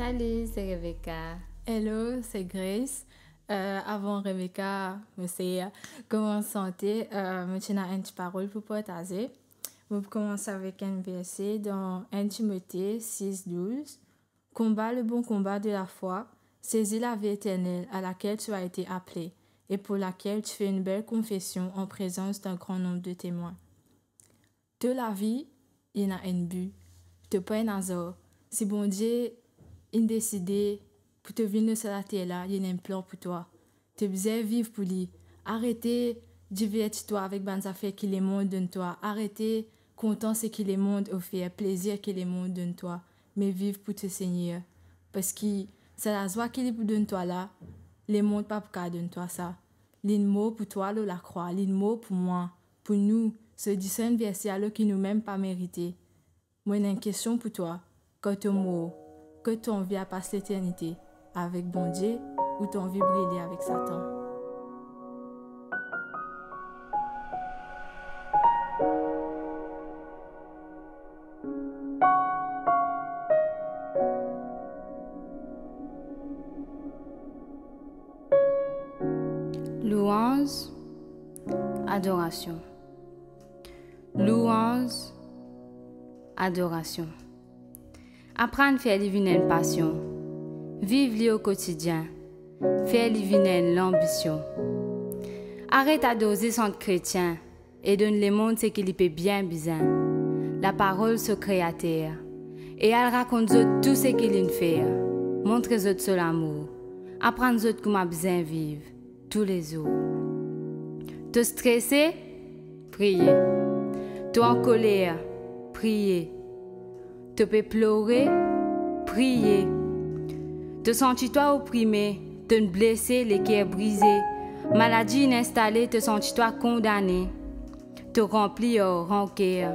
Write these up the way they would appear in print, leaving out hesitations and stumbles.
Salut, c'est Rebecca. Hello, c'est Grace. Avant Rebecca, je sais comment santé. Je tiens une parole pour partager. Je vais commencer avec un verset dans 1 Timothée 6,12. Combat le bon combat de la foi, saisis la vie éternelle à laquelle tu as été appelé et pour laquelle tu fais une belle confession en présence d'un grand nombre de témoins. De la vie, il y a un but. Tu pas un hasard. Si bon Dieu il décidé pour te venir sur la terre là, il y a un plan pour toi. Tu besoin vivre pour lui. Arrêtez divertir-toi avec des affaires qui les monde donne toi. Arrêtez content ce que les monde offre, plaisir que les monde donne toi, mais vivre pour te Seigneur. Parce que c'est la joie qu'il donne toi là, les monde pas pour donne toi ça. L'un mot pour toi la croix, l'un mot pour moi, pour nous, ce discerne verset alors qui nous même pas mérité. Moi j'ai une question pour toi. Quand tu mot, que tu as envie à passer l'éternité avec bon Dieu ou tu as envie de briller avec Satan? Louange, adoration. Louange, adoration. Apprendre à faire une passion. Vivre au quotidien. Faire l'ambition. Arrête à doser son chrétien et donne le monde ce qu'il peut bien besoin. La parole se créateur. Et elle raconte tout ce qu'il fait. Montre son l'amour. Apprendre comment bien vivre tous les jours. Te stressé? Priez. Te en colère? Priez. Te peux pleurer? Priez. Te sens-tu-toi opprimé? Te blessé, les cœurs brisés? Maladie installée, te sens-tu-toi condamné? Te rempli de rancœur?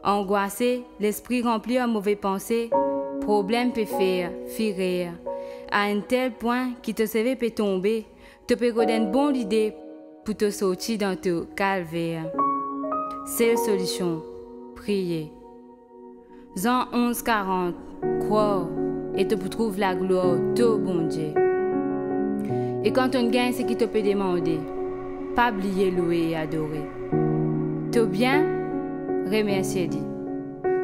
Angoissé, l'esprit rempli de mauvaises pensées? Problème peut faire, rire. À un tel point qui te servait peut tomber, te peut donner une bonne idée pour te sortir dans ton calvaire. Seule solution, prier. Jean 11:40, croire et te trouve la gloire, tout bon Dieu. Et quand on gagne ce qui te peut demander, pas oublier louer et adorer. T'es bien, remerciez-lui.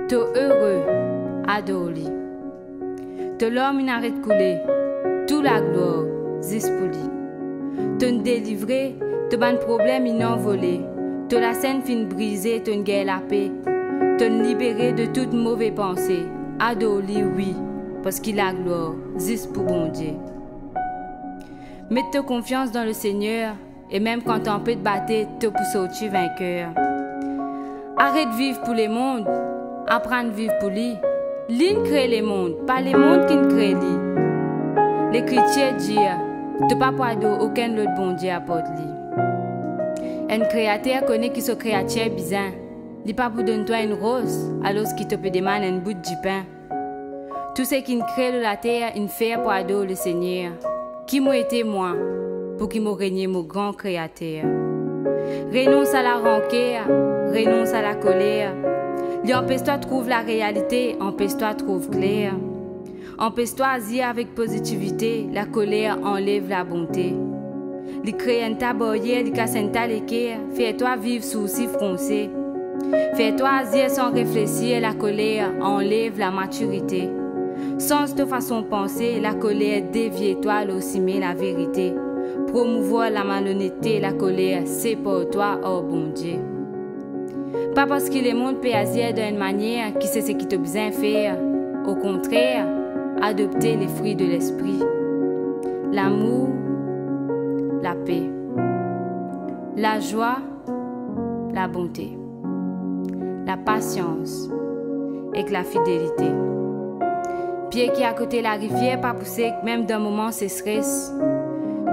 T'es heureux, adore-lui. T'es l'homme qui arrête de couler, toute la gloire, juste pour lui. T'es délivré, t'es un problème inenvolé. T'es la scène fin brisée, t'es guerre la paix. T'es libéré de toute mauvaise pensée. Adore-lui, oui, parce qu'il a gloire, juste pour bon Dieu. Mets ta confiance dans le Seigneur, et même quand t'en peux te battre, te pour sortir vainqueur. Arrête de vivre pour les mondes, apprends à vivre pour lui. Lui crée les mondes, pas les mondes qui créent lui. Les chrétiens disent, tu pas pour aucun autre bon Dieu apporte lui. Un créateur connaît qui se créateur bizarre. Il pas pour donner toi une rose, alors qu'il te peut demander un bout de pain. Tout ce qui crée la terre, il fait pour adorer le Seigneur. Qui m'a été moi, pour qu'il m'a régné mon grand créateur. Renonce à la rancœur, renonce à la colère. Lui empêche-toi de trouver la réalité, empêche-toi de trouver clair. Empêche-toi à dire avec positivité, la colère enlève la bonté. Lui crée un taboyer, lui casse un taléquer, fais-toi vivre souci froncé. Fais-toi dire sans réfléchir, la colère enlève la maturité. Sans de façon de penser, la colère dévie-toi l'ossimer la vérité. Promouvoir la malhonnêteté, la colère, c'est pour toi, oh bon Dieu. Pas parce que le monde peut agir d'une manière qui sait ce qui te besoin faire. Au contraire, adopter les fruits de l'esprit. L'amour, la paix, la joie, la bonté, la patience et la fidélité. Pied qui à côté la rivière, pas pousser, même d'un moment c'est stress.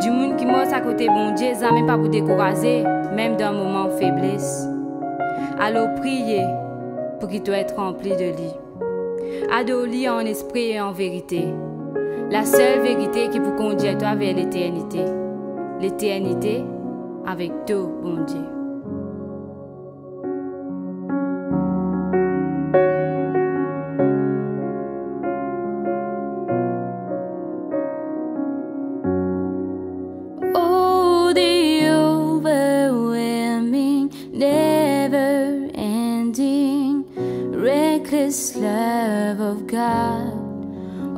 Du monde qui mord à côté bon Dieu, ça même pas pour décourager, même d'un moment faiblesse. Alors priez pour qu'il doit être rempli de lui. Adore-lui en esprit et en vérité. La seule vérité qui peut conduire toi vers l'éternité. L'éternité avec tout bon Dieu. of God.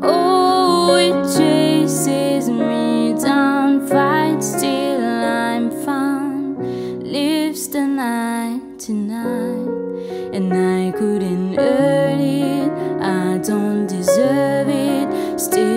Oh, it chases me down, fights till I'm found, lives the 99, and I couldn't earn it, I don't deserve it, still